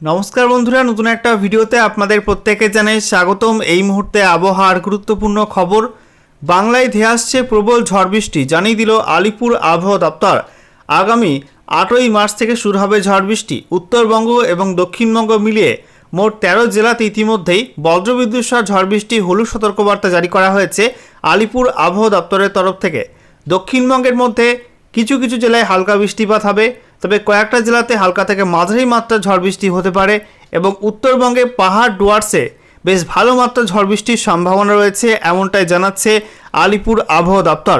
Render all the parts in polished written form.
নমস্কার বন্ধুরা, নতুন একটা ভিডিওতে আপনাদের প্রত্যেককে জানাই স্বাগতম। এই মুহূর্তে আবহাওয়ার গুরুত্বপূর্ণ খবর। বাংলায় ধেয়ে আসছে প্রবল ঝড় বৃষ্টি, জানিয়ে দিল আলিপুর আবহাওয়া দপ্তর। আগামী 8ই মার্চ থেকে শুরু হবে ঝড় বৃষ্টি। উত্তরবঙ্গ এবং দক্ষিণবঙ্গ মিলিয়ে মোট 13 জেলাতে ইতিমধ্যেই বজ্রবিদ্যুৎ সহ ঝড় বৃষ্টি হলুদ সতর্কবার্তা জারি করা হয়েছে আলিপুর আবহাওয়া দপ্তরের তরফ থেকে। দক্ষিণবঙ্গের মধ্যে কিছু কিছু জেলায় হালকা বৃষ্টিপাত হবে, তবে কয়েকটা জেলাতে হালকা থেকে মাঝারি মাত্রার ঝড় বৃষ্টি হতে পারে এবং উত্তরবঙ্গে পাহাড় ডুয়ার্সে বেশ ভালো মাত্রার ঝড় বৃষ্টির সম্ভাবনা রয়েছে, এমনটাই জানাচ্ছে আলিপুর আবহাওয়া দপ্তর।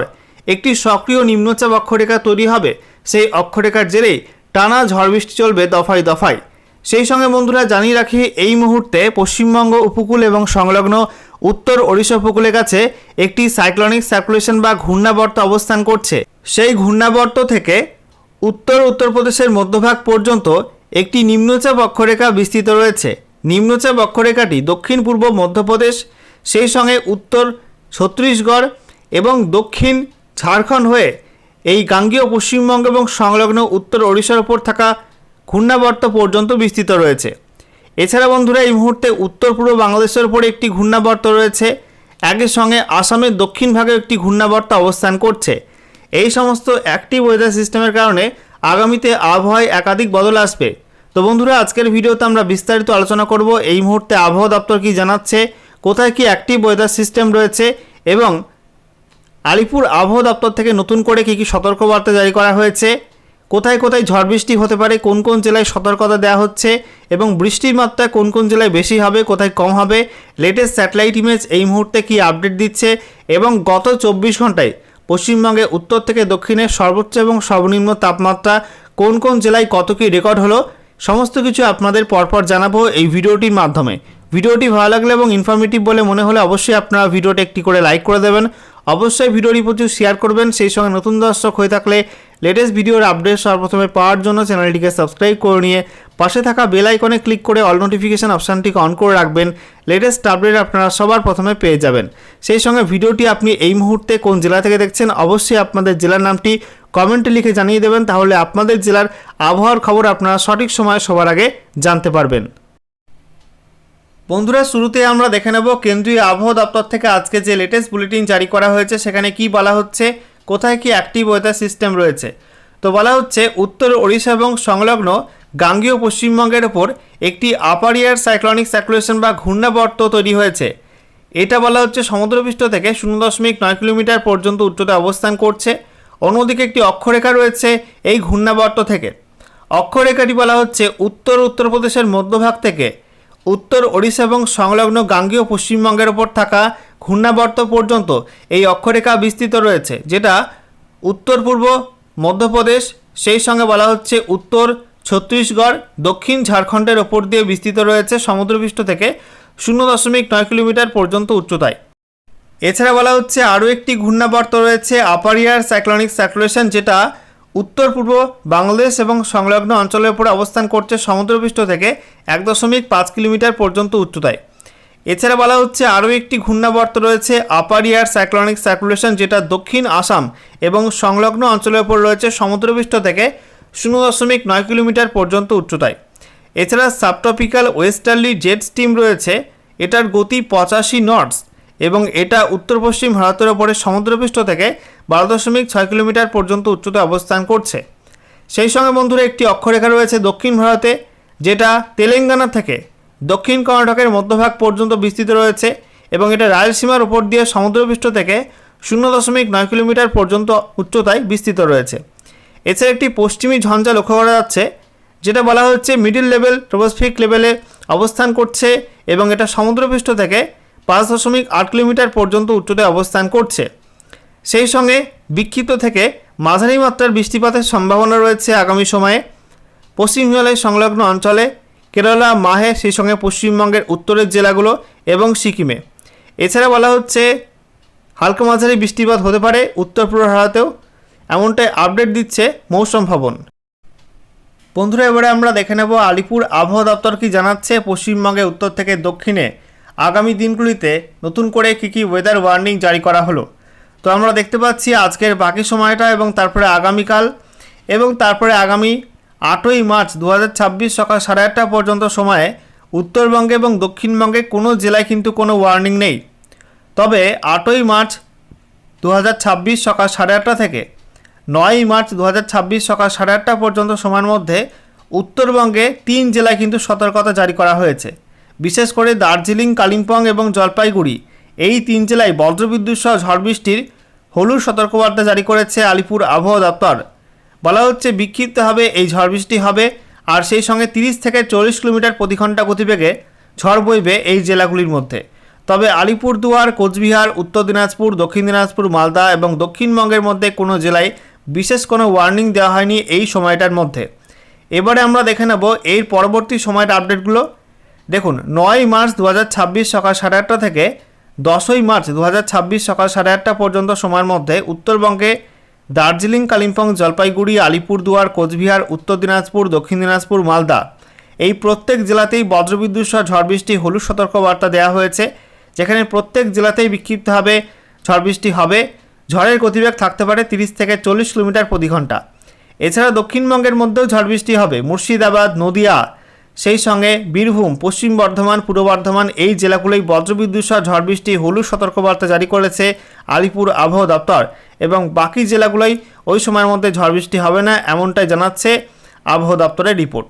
একটি সক্রিয় নিম্নচাপ অক্ষরেখা তৈরি হবে, সেই অক্ষরেখার জেরেই টানা ঝড় বৃষ্টি চলবে দফায় দফায়। সেই সঙ্গে বন্ধুরা জানিয়ে রাখি, এই মুহূর্তে পশ্চিমবঙ্গ উপকূল এবং সংলগ্ন উত্তর ওড়িশা উপকূলের কাছে একটি সাইক্লোনিক সার্কুলেশন বা ঘূর্ণাবর্ত অবস্থান করছে। সেই ঘূর্ণাবর্ত থেকে উত্তরপ্রদেশের মধ্যভাগ পর্যন্ত একটি নিম্নচাপ অক্ষরেখা বিস্তৃত রয়েছে। নিম্নচাপ অক্ষরেখাটি দক্ষিণ পূর্ব মধ্যপ্রদেশ, সেই সঙ্গে উত্তর ছত্তিশগড় এবং দক্ষিণ ঝাড়খণ্ড হয়ে এই গাঙ্গেয় পশ্চিমবঙ্গ এবং সংলগ্ন উত্তর ওড়িশার ওপর থাকা ঘূর্ণাবর্ত পর্যন্ত বিস্তৃত রয়েছে। এছাড়া বন্ধুরা এই মুহূর্তে উত্তর পূর্ব বাংলাদেশের উপরে একটি ঘূর্ণাবর্ত রয়েছে, একই সঙ্গে আসামের দক্ষিণ ভাগে একটি ঘূর্ণাবর্ত অবস্থান করছে। এই সমস্ত অ্যাক্টিভ ওয়েদার সিস্টেমের কারণে আগামীতে আবহাওয়ায় একাধিক বদল আসবে। তো বন্ধুরা, আজকের ভিডিওতে আমরা বিস্তারিত আলোচনা করব এই মুহূর্তে আবহাওয়া দপ্তর কী জানাচ্ছে, কোথায় কি অ্যাক্টিভ ওয়েদার সিস্টেম রয়েছে এবং আলিপুর আবহাওয়া দপ্তর থেকে নতুন করে কী কী সতর্কবার্তা জারি করা হয়েছে, কোথায় কোথায় ঝড় বৃষ্টি হতে পারে, কোন কোন জেলায় সতর্কতা দেওয়া হচ্ছে এবং বৃষ্টির মাত্রা কোন কোন জেলায় বেশি হবে, কোথায় কম হবে, লেটেস্ট স্যাটেলাইট ইমেজ এই মুহূর্তে কী আপডেট দিচ্ছে এবং গত 24 ঘন্টায় পশ্চিমবঙ্গে উত্তর থেকে দক্ষিণে সর্বোচ্চ এবং সর্বনিম্ন তাপমাত্রা কোন কোন জেলায় কত কী রেকর্ড হলো, সমস্ত কিছু আপনাদের পরপর জানাবো এই ভিডিওটির মাধ্যমে। ভিডিওটি ভালো লাগলে এবং ইনফরমেটিভ বলে মনে হলে অবশ্যই আপনারা ভিডিওটি একটি করে লাইক করে দেবেন, অবশ্যই ভিডিওটি প্রচুর শেয়ার করবেন। সেই সঙ্গে নতুন দর্শক হয়ে থাকলে লেটেস্ট ভিডিওর আপডেট সর্বপ্রথমে পাওয়ার জন্য চ্যানেলটিকে সাবস্ক্রাইব করে নিয়ে পাশে থাকা বেল আইকনে ক্লিক করে অল নোটিফিকেশান অপশানটিকে অন করে রাখবেন। লেটেস্ট আপডেট আপনারা সবার প্রথমে পেয়ে যাবেন। সেই সঙ্গে ভিডিওটি আপনি এই মুহূর্তে কোন জেলা থেকে দেখছেন অবশ্যই আপনাদের জেলার নামটি কমেন্টে লিখে জানিয়ে দেবেন, তাহলে আপনাদের জেলার আবহাওয়ার খবর আপনারা সঠিক সময়ে সবার আগে জানতে পারবেন। বন্ধুরা, শুরুতে আমরা দেখে নেব কেন্দ্রীয় আবহাওয়া দপ্তর থেকে আজকে যে লেটেস্ট বুলেটিন জারি করা হয়েছে সেখানে কি বলা হচ্ছে, কোথায় কি অ্যাক্টিভ ওয়েদার সিস্টেম রয়েছে। তো বলা হচ্ছে উত্তর ওড়িশা এবং সংলগ্ন গাঙ্গেয় পশ্চিমবঙ্গের ওপর একটি আপার এয়ার সাইক্লোনিক সার্কুলেশন বা ঘূর্ণাবর্ত তৈরি হয়েছে। এটা বলা হচ্ছে সমুদ্রপৃষ্ঠ থেকে 0.9 কিলোমিটার পর্যন্ত উচ্চতায় অবস্থান করছে। অন্যদিকে একটি অক্ষরেখা রয়েছে এই ঘূর্ণাবর্ত থেকে। অক্ষরেখাটি বলা হচ্ছে উত্তরপ্রদেশের মধ্যভাগ থেকে উত্তর ওড়িশা এবং সংলগ্ন গাঙ্গেয় পশ্চিমবঙ্গের ওপর থাকা ঘূর্ণাবর্ত পর্যন্ত এই অক্ষরেখা বিস্তৃত রয়েছে, যেটা উত্তর পূর্ব মধ্যপ্রদেশ, সেই সঙ্গে বলা হচ্ছে উত্তর ছত্তিশগড়, দক্ষিণ ঝাড়খণ্ডের ওপর দিয়ে বিস্তৃত রয়েছে সমুদ্রপৃষ্ঠ থেকে 0.9 কিলোমিটার পর্যন্ত উচ্চতায়। এছাড়া বলা হচ্ছে আরও একটি ঘূর্ণাবর্ত রয়েছে আপার এয়ার সাইক্লোনিক সার্কুলেশন, যেটা উত্তর পূর্ব বাংলাদেশ এবং সংলগ্ন অঞ্চলের উপরে অবস্থান করছে সমুদ্রপৃষ্ঠ থেকে 1.5 কিলোমিটার পর্যন্ত উচ্চতায়। এছাড়া বলা হচ্ছে আরও একটি ঘূর্ণাবর্ত রয়েছে আপার এয়ার সাইক্লোনিক সার্কুলেশন, যেটা দক্ষিণ আসাম এবং সংলগ্ন অঞ্চলের উপর রয়েছে সমুদ্রপৃষ্ঠ থেকে 0.9 কিলোমিটার পর্যন্ত উচ্চতায়। এছাড়া সাবট্রপিক্যাল ওয়েস্টার্লি জেট স্টিম রয়েছে, এটার গতি 85 নটস এবং এটা উত্তর পশ্চিম ভারতের ওপরে সমুদ্রপৃষ্ঠ থেকে 12.6 কিলোমিটার পর্যন্ত উচ্চতায় অবস্থান করছে। সেই সঙ্গে বন্ধুরা একটি অক্ষরেখা রয়েছে দক্ষিণ ভারতে, যেটা তেলেঙ্গানা থেকে দক্ষিণ কর্ণাটকের মধ্যভাগ পর্যন্ত বিস্তৃত রয়েছে এবং এটা রায়লসীমার উপর দিয়ে সমুদ্রপৃষ্ঠ থেকে 0.9 কিলোমিটার পর্যন্ত উচ্চতায় বিস্তৃত রয়েছে। এছাড়া একটি পশ্চিমী ঝঞ্ঝা লক্ষ্য করা যাচ্ছে, যেটা বলা হচ্ছে মিডিল লেভেল ট্রপোস্ফিয়ারিক লেভেলে অবস্থান করছে এবং এটা সমুদ্রপৃষ্ঠ থেকে 5.8 কিলোমিটার পর্যন্ত উচ্চতায় অবস্থান করছে। সেই সঙ্গে বিক্ষিপ্ত থেকে মাঝারি মাত্রার বৃষ্টিপাতের সম্ভাবনা রয়েছে আগামী সময়ে পশ্চিম হিমালয় সংলগ্ন অঞ্চলে, কেরালা, মাহে, সেই সঙ্গে পশ্চিমবঙ্গের উত্তরের জেলাগুলো এবং সিকিমে। এছাড়া বলা হচ্ছে হালকা মাঝারি বৃষ্টিপাত হতে পারে উত্তর পূর্ব ভারতেও, এমনটাই আপডেট দিচ্ছে মৌসুম ভবন। বন্ধুরা, এবারে আমরা দেখে নেব আলিপুর আবহাওয়া দপ্তর কি জানাচ্ছে পশ্চিমবঙ্গে উত্তর থেকে দক্ষিণে আগামী দিনগুলিতে নতুন করে কী কী ওয়েদার ওয়ার্নিং জারি করা হলো। তো আমরা দেখতে পাচ্ছি আজকের বাকি সময়টা এবং তারপরে আগামীকাল এবং তারপরে আগামী 8ই মার্চ 2026 সকাল 8:30 পর্যন্ত সময়ে উত্তরবঙ্গে এবং দক্ষিণবঙ্গে কোনো জেলায় কিন্তু কোনো ওয়ার্নিং নেই। তবে 8ই মার্চ 2026 সকাল 8:30 থেকে 9ই মার্চ 2026 সকাল 8:30 পর্যন্ত সময়ের মধ্যে উত্তরবঙ্গে 3 জেলায় কিন্তু সতর্কতা জারি করা হয়েছে। বিশেষ করে দার্জিলিং, কালিম্পং এবং জলপাইগুড়ি এই 3 জেলায় বজ্রবিদ্যুৎ সহ ঝড় বৃষ্টির হলুদ সতর্কবার্তা জারি করেছে আলিপুর আবহাওয়া দপ্তর। বলা হচ্ছে বিক্ষিপ্তভাবে এই ঝড় বৃষ্টি হবে, আর সেই সঙ্গে 30 থেকে 40 কিলোমিটার প্রতি ঘন্টা গতিবেগে ঝড় বইবে এই জেলাগুলির মধ্যে। তবে আলিপুরদুয়ার, কোচবিহার, উত্তর দিনাজপুর, দক্ষিণ দিনাজপুর, মালদা এবং দক্ষিণবঙ্গের মধ্যে কোনো জেলায় বিশেষ কোনো ওয়ার্নিং দেওয়া হয়নি এই সময়টার মধ্যে। এবারে আমরা দেখে নেব এর পরবর্তী সময়ের আপডেটগুলো। দেখুন, 9ই মার্চ 2026 সকাল 8:30 থেকে 10ই মার্চ 2026 সকাল 8:30 পর্যন্ত সময়ের মধ্যে উত্তরবঙ্গে দার্জিলিং, কালিম্পং, জলপাইগুড়ি, আলিপুরদুয়ার, কোচবিহার, উত্তর দিনাজপুর, দক্ষিণ দিনাজপুর, মালদা এই প্রত্যেক জেলাতেই বজ্রবিদ্যুৎ সহ ঝড় বৃষ্টি হলুদ সতর্কবার্তা দেওয়া হয়েছে, যেখানে প্রত্যেক জেলাতেই বিক্ষিপ্তভাবে ঝড় বৃষ্টি হবে। ঝড়ের গতিবেগ থাকতে পারে 30 থেকে 40 কিলোমিটার প্রতি ঘন্টা। এছাড়া দক্ষিণবঙ্গের মধ্যেও ঝড় বৃষ্টি হবে। মুর্শিদাবাদ, নদিয়া, সেই সঙ্গে বীরভূম, পশ্চিম বর্ধমান, পূর্ব বর্ধমান এই জেলাগুলোই বজ্রবিদ্যুৎ সহ ঝড় বৃষ্টি হলুদ সতর্কবার্তা জারি করেছে আলিপুর আবহাওয়া দপ্তর, এবং বাকি জেলাগুলোই ওই সময়ের মধ্যে ঝড় বৃষ্টি হবে না, এমনটাই জানাচ্ছে আবহাওয়া দপ্তরের রিপোর্ট।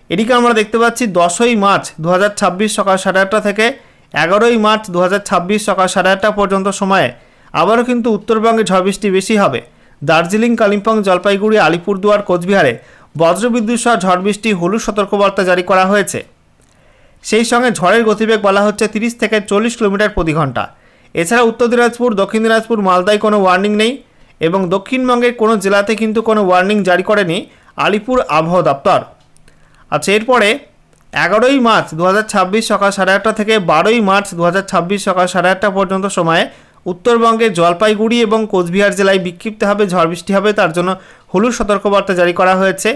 এদিকে আমরা দেখতে পাচ্ছি 10ই মার্চ 2026 সকাল 8:30 থেকে 11ই মার্চ 2026 সকাল 8:30 পর্যন্ত সময়ে আবারও কিন্তু উত্তরবঙ্গে ঝড় বৃষ্টি বেশি হবে। দার্জিলিং, কালিম্পং, জলপাইগুড়ি, আলিপুরদুয়ার, কোচবিহারে বজ্রবিদ্যুৎ সহ ঝড় বৃষ্টি হলুদ সতর্কবার্তা জারি করা হয়েছে। সেই সঙ্গে ঝড়ের গতিবেগ বলা হচ্ছে 30 থেকে 40 কিলোমিটার প্রতি ঘন্টা। এছাড়া উত্তর দিনাজপুর, দক্ষিণ দিনাজপুর, মালদায় কোনো ওয়ার্নিং নেই, এবং দক্ষিণবঙ্গের কোনো জেলাতে কিন্তু কোনো ওয়ার্নিং জারি করেনি আলিপুর আবহাওয়া দপ্তর। আচ্ছা, এরপরে 11ই মার্চ 2026 সকাল 8:30 থেকে 12ই মার্চ 2026 সকাল 8:30 পর্যন্ত সময়ে উত্তরবঙ্গে জলপাইগুড়ি এবং কোচবিহার জেলায় বিক্ষিপ্তভাবে ঝড় বৃষ্টি হবে, তার জন্য হলুদ সতর্কবার্তা জারি করা হয়েছে।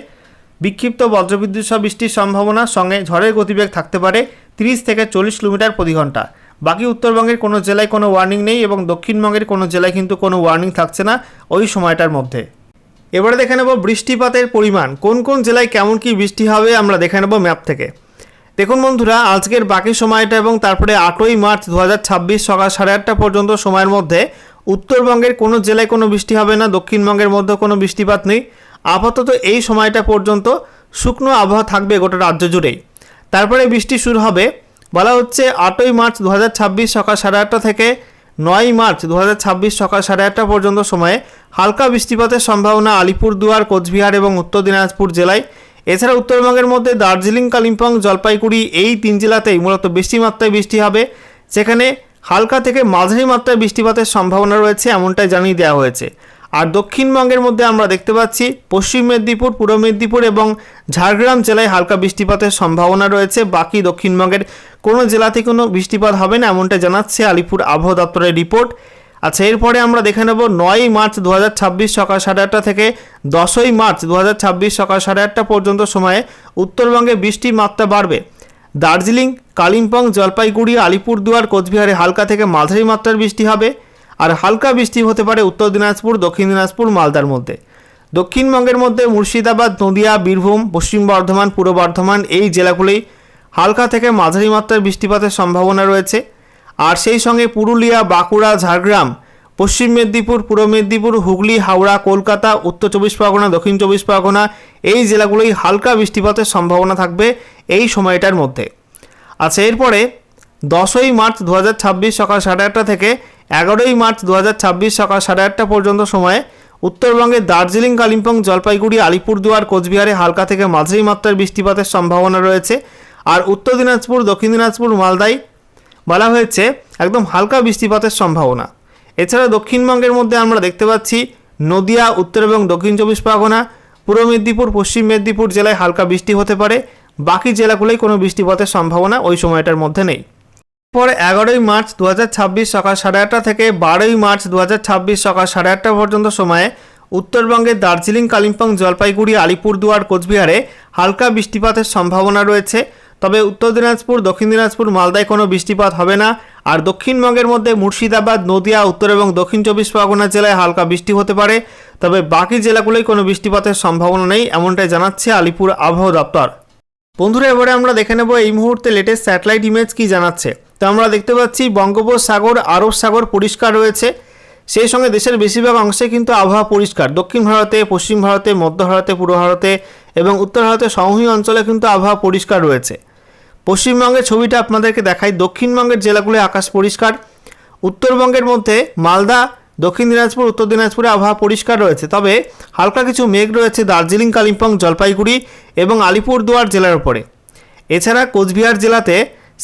বিক্ষিপ্ত বজ্রবিদ্যুৎ সহ বৃষ্টির সম্ভাবনা, সঙ্গে ঝড়ের গতিবেগ থাকতে পারে 30 থেকে 40 কিলোমিটার প্রতি ঘন্টা। বাকি উত্তরবঙ্গের কোনো জেলায় কোনো ওয়ার্নিং নেই, এবং দক্ষিণবঙ্গের কোনো জেলায় কিন্তু কোনো ওয়ার্নিং থাকছে না ওই সময়টার মধ্যে। এবারে দেখে নেব বৃষ্টিপাতের পরিমাণ, কোন কোন জেলায় কেমন কি বৃষ্টি হবে আমরা দেখে নেব ম্যাপ থেকে। দেখুন বন্ধুরা, আজকের বাকি সময়টা এবং তারপরে 8ই মার্চ 2026 সকাল 8:30 পর্যন্ত সময়ের মধ্যে উত্তরবঙ্গের কোনো জেলায় কোনো বৃষ্টি হবে না, দক্ষিণবঙ্গের মধ্যে কোনো বৃষ্টিপাত নেই। আপাতত এই সময়টা পর্যন্ত শুকনো আবহাওয়া থাকবে গোটা রাজ্য জুড়েই। তারপরে বৃষ্টি শুরু হবে, বলা হচ্ছে 8ই মার্চ 2026 সকাল 8:30 থেকে 9ই মার্চ 2026 সকাল 8:30 পর্যন্ত সময়ে হালকা বৃষ্টিপাতের সম্ভাবনা আলিপুরদুয়ার, কোচবিহার এবং উত্তর দিনাজপুর জেলায়। এছাড়া উত্তরবঙ্গের মধ্যে দার্জিলিং, কালিম্পং, জলপাইগুড়ি এই 3 জেলাতেই মূলত বেশি মাত্রায় বৃষ্টি হবে, সেখানে হালকা থেকে মাঝারি মাত্রায় বৃষ্টিপাতের সম্ভাবনা রয়েছে, এমনটাই জানিয়ে দেওয়া হয়েছে। আর দক্ষিণবঙ্গের মধ্যে আমরা দেখতে পাচ্ছি পশ্চিম মেদিনীপুর, পূর্ব মেদিনীপুর এবং ঝাড়গ্রাম জেলায় হালকা বৃষ্টিপাতের সম্ভাবনা রয়েছে। বাকি দক্ষিণবঙ্গের কোনো জেলাতে কোনো বৃষ্টিপাত হবে না, এমনটা জানাচ্ছে আলিপুর আবহাওয়া দপ্তরের রিপোর্ট। আচ্ছা, এরপরে আমরা দেখে নেব 9ই মার্চ 2026 সকাল 8:30 থেকে 10ই মার্চ 2026 সকাল 8:30 পর্যন্ত সময়ে উত্তরবঙ্গে বৃষ্টির মাত্রা বাড়বে। দার্জিলিং, কালিম্পং, জলপাইগুড়ি, আলিপুরদুয়ার, কোচবিহারে হালকা থেকে মাঝারি মাত্রার বৃষ্টি হবে, আর হালকা বৃষ্টি হতে পারে উত্তর দিনাজপুর, দক্ষিণ দিনাজপুর, মালদার মধ্যে। দক্ষিণবঙ্গের মধ্যে মুর্শিদাবাদ, নদিয়া, বীরভূম, পশ্চিম বর্ধমান, পূর্ব বর্ধমান এই জেলাগুলোই হালকা থেকে মাঝারি মাত্রার বৃষ্টিপাতের সম্ভাবনা রয়েছে। আর সেই সঙ্গে পুরুলিয়া, বাঁকুড়া, ঝাড়গ্রাম, পশ্চিম মেদিনীপুর, পূর্ব মেদিনীপুর, হুগলি, হাওড়া, কলকাতা, উত্তর 24 পরগনা, দক্ষিণ 24 পরগনা এই জেলাগুলোই হালকা বৃষ্টিপাতের সম্ভাবনা থাকবে এই সময়টার মধ্যে। আচ্ছা, এরপরে 10ই মার্চ 2026 সকাল 8:30 থেকে 11ই মার্চ 2026 সকাল 8:30 পর্যন্ত সময়ে উত্তরবঙ্গে দার্জিলিং, কালিম্পং, জলপাইগুড়ি, আলিপুরদুয়ার, কোচবিহারে হালকা থেকে মাঝারি মাত্রার বৃষ্টিপাতের সম্ভাবনা রয়েছে। আর উত্তর দিনাজপুর, দক্ষিণ দিনাজপুর, মালদায় বলা হয়েছে একদম হালকা বৃষ্টিপাতের সম্ভাবনা। এছাড়া দক্ষিণবঙ্গের মধ্যে আমরা দেখতে পাচ্ছি নদিয়া, উত্তর এবং দক্ষিণ 24 পরগনা, পূর্ব মেদিনীপুর, পশ্চিম মেদিনীপুর জেলায় হালকা বৃষ্টি হতে পারে। বাকি জেলাগুলোই কোনো বৃষ্টিপাতের সম্ভাবনা ওই সময়টার মধ্যে নেই। পরে 11ই মার্চ 2026 সকাল 8:30 থেকে 12ই মার্চ 2026 সকাল 8:30 পর্যন্ত সময়ে উত্তরবঙ্গের দার্জিলিং, কালিম্পং, জলপাইগুড়ি, আলিপুরদুয়ার, কোচবিহারে হালকা বৃষ্টিপাতের সম্ভাবনা রয়েছে। তবে উত্তর দিনাজপুর, দক্ষিণ দিনাজপুর, মালদায় কোনো বৃষ্টিপাত হবে না। আর দক্ষিণবঙ্গের মধ্যে মুর্শিদাবাদ, নদিয়া, উত্তর এবং দক্ষিণ 24 পরগনা জেলায় হালকা বৃষ্টি হতে পারে, তবে বাকি জেলাগুলোয় কোনো বৃষ্টিপাতের সম্ভাবনা নেই, এমনটাই জানাচ্ছে আলিপুর আবহাওয়া দপ্তর। বন্ধুরা, এবারে আমরা দেখে নেব এই মুহূর্তে লেটেস্ট স্যাটেলাইট ইমেজ কি জানাচ্ছে। তো আমরা দেখতে পাচ্ছি বঙ্গোপসাগর, আরব সাগর পরিষ্কার রয়েছে, সেই সঙ্গে দেশের বেশিরভাগ অংশে কিন্তু আবহাওয়া পরিষ্কার। দক্ষিণ ভারতে, পশ্চিম ভারতে, মধ্য ভারতে, পূর্ব ভারতে এবং উত্তর ভারতের সমভূমি অঞ্চলে কিন্তু আবহাওয়া পরিষ্কার রয়েছে। পশ্চিমবঙ্গের ছবিটা আপনাদেরকে দেখাই। দক্ষিণবঙ্গের জেলাগুলোয় আকাশ পরিষ্কার। উত্তরবঙ্গের মধ্যে মালদা, দক্ষিণ দিনাজপুর, উত্তর দিনাজপুরে আবহাওয়া পরিষ্কার রয়েছে, তবে হালকা কিছু মেঘ রয়েছে দার্জিলিং, কালিম্পং, জলপাইগুড়ি এবং আলিপুরদুয়ার জেলার উপরে। এছাড়া কোচবিহার জেলাতে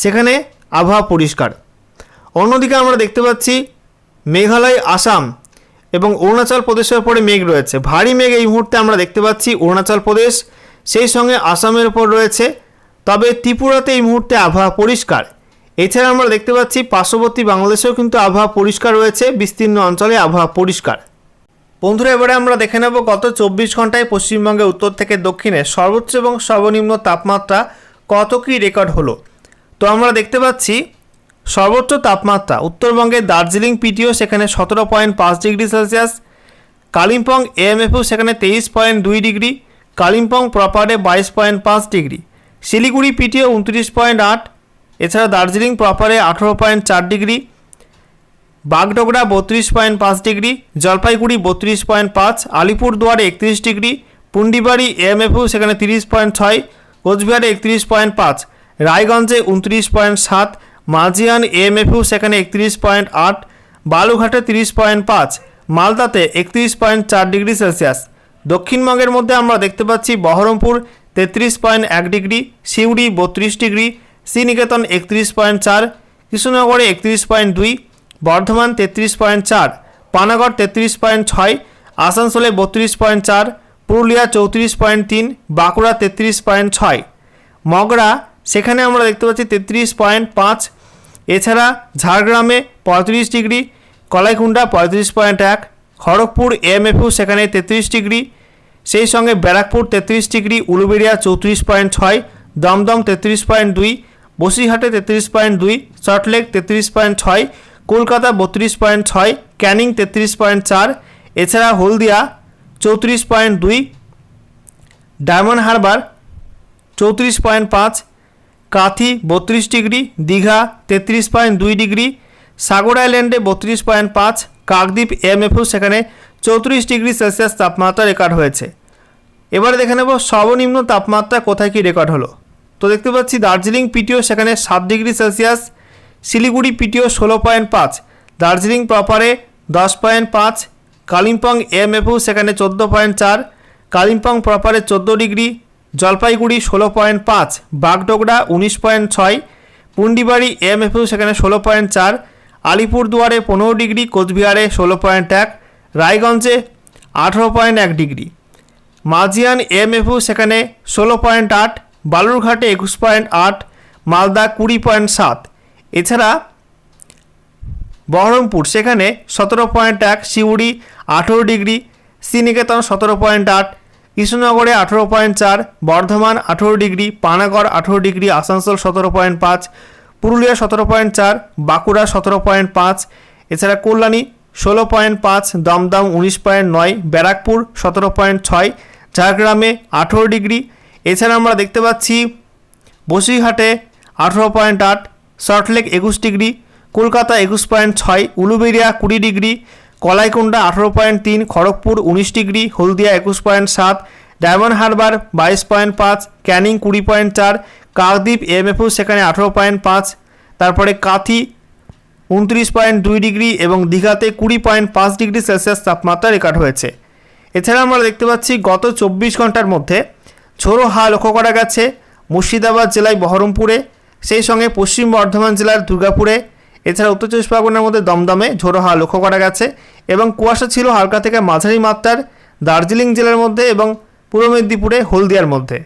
সেখানে আবহাওয়া পরিষ্কার। অন্যদিকে আমরা দেখতে পাচ্ছি মেঘালয়, আসাম এবং অরুণাচল প্রদেশের উপরে মেঘ রয়েছে। ভারী মেঘ এই মুহূর্তে আমরা দেখতে পাচ্ছি অরুণাচল প্রদেশ, সেই সঙ্গে আসামের উপর রয়েছে, তবে ত্রিপুরাতে এই মুহূর্তে আবহাওয়া পরিষ্কার। এছাড়া আমরা দেখতে পাচ্ছি পার্শ্ববর্তী বাংলাদেশেও কিন্তু আবহাওয়া পরিষ্কার রয়েছে, বিস্তীর্ণ অঞ্চলে আবহাওয়া পরিষ্কার। বন্ধুরা, এবারে আমরা দেখে নেব গত 24 ঘন্টায় পশ্চিমবঙ্গের উত্তর থেকে দক্ষিণে সর্বোচ্চ এবং সর্বনিম্ন তাপমাত্রা কত কী রেকর্ড হলো। তো আমরা দেখতে পাচ্ছি সর্বোচ্চ তাপমাত্রা উত্তরবঙ্গের দার্জিলিং পিটিও সেখানে 17.5 ডিগ্রি সেলসিয়াস, কালিম্পং এএমএফও সেখানে 23.2 ডিগ্রি, কালিম্পং প্রপারে 22.5 ডিগ্রি, শিলিগুড়ি পিটিও 29.8, এছাড়া দার্জিলিং প্রপারে 18.4 ডিগ্রি, বাগডোগরা 32.5 ডিগ্রি, জলপাইগুড়ি 32.5, আলিপুরদুয়ারে 31 ডিগ্রি, পুন্ডিবাড়ি এএমএফও সেখানে 30.6, কোচবিহারে 31.5, রায়গঞ্জে 29.7, মাঝিয়ান এএমএফও সেখানে 31.8, বালুঘাটে 30.5, মালদাতে 31.4 ডিগ্রি সেলসিয়াস। দক্ষিণবঙ্গের মধ্যে আমরা দেখতে পাচ্ছি বহরমপুর 33.1 ডিগ্রি, সিউড়ি 32 ডিগ্রি, শ্রীনিকেতন 31.4, কৃষ্ণনগরে 31.2, বর্ধমান 33.4, পানাগড় 33.6, আসানসোলে 32.4, পুরুলিয়া 34.3, বাঁকুড়া 33.6, মগরা সেখানে আমরা দেখতে পাচ্ছি 33.5, এছাড়া ঝাড়গ্রামে 35 ডিগ্রি, কলাইকুণ্ডা 35.1, খড়গপুর এএমএফও সেখানে 33 ডিগ্রি, সেই সঙ্গে ব্যারাকপুর 33 ডিগ্রি, উলুবেড়িয়া 34.6, দমদম 33.2, বসিরহাটে 33.2, সল্টলেক 33.6, কলকাতা 32.6, ক্যানিং 33.4, এছাড়া হলদিয়া 34.2, ডায়মন্ড হারবার 34.5, কাথি 32 ডিগ্রি, দীঘা 33.2 ডিগ্রি, সাগর আইল্যান্ডে 32.5, কাকদ্বীপ এএমএফও সেখানে 34 ডিগ্রি সেলসিয়াস তাপমাত্রা রেকর্ড হয়েছে। এবারে দেখে নেব সর্বনিম্ন তাপমাত্রা কোথায় কী রেকর্ড হলো। তো দেখতে পাচ্ছি দার্জিলিং পিটিও সেখানে 7 degree Celsius, Siliguri পিটিও 16.5, Darjeeling প্রপারে 10.5, Kalimpong AMFO সেখানে 14.4, কালিম্পং প্রপারে 14 ডিগ্রি, জলপাইগুড়ি 16.5, বাগডোগরা 19.6, পুন্ডিবাড়ি এএমএফও সেখানে 16.4, আলিপুরদুয়ারে 15 ডিগ্রি, কোচবিহারে 16.1, রায়গঞ্জে 18.1 ডিগ্রি, মাঝিয়ান এএমএফও সেখানে 16.8, বালুরঘাটে 21.8, মালদা 20.7, এছাড়া বহরমপুর সেখানে 17.1, সিউড়ি 18 ডিগ্রি, শ্রীনিকেতন 17.8, কৃষ্ণনগরে 18.4, বর্ধমান 18 ডিগ্রি, পানাগড় 18 ডিগ্রি, আসানসোল 17.5, পুরুলিয়া 17.4, বাঁকুড়া 17.5, এছাড়া কল্যাণী 16.5, দমদম 19.9, ব্যারাকপুর 17.6, ঝাড়গ্রামে 18 ডিগ্রি, এছাড়া আমরা দেখতে পাচ্ছি বসিরহাটে 18.8, Salt Lake 21 degree, Kolkata 21.6, Uluberia 20 degree, Kalaikunda 18.3, Kharagpur 19 degree, Haldia 21.7, Diamond Harbour 22.5, Canning 20.4, Kakdwip AMFO সেখানে 18.5, তারপরে কাথি 29.2 ডিগ্রি এবং দীঘাতে 20.5 ডিগ্রি সেলসিয়াস তাপমাত্রা রেকর্ড হয়েছে। এছাড়া আমরা দেখতে পাচ্ছি গত 24 ঘন্টার মধ্যে ঝোড়ো হাওয়া লক্ষ্য করা গেছে মুর্শিদাবাদ জেলায় বহরমপুরে, সেই সঙ্গে পশ্চিম বর্ধমান জেলার দুর্গাপুরে, এছাড়া উত্তর 24 পরগনার মধ্যে দমদমে ঝোড়ো হাওয়া লক্ষ্য করা গেছে এবং কুয়াশা ছিল হালকা থেকে মাঝারি মাত্রার দার্জিলিং জেলার মধ্যে এবং পূর্ব মেদিনীপুরে হলদিয়ার মধ্যে।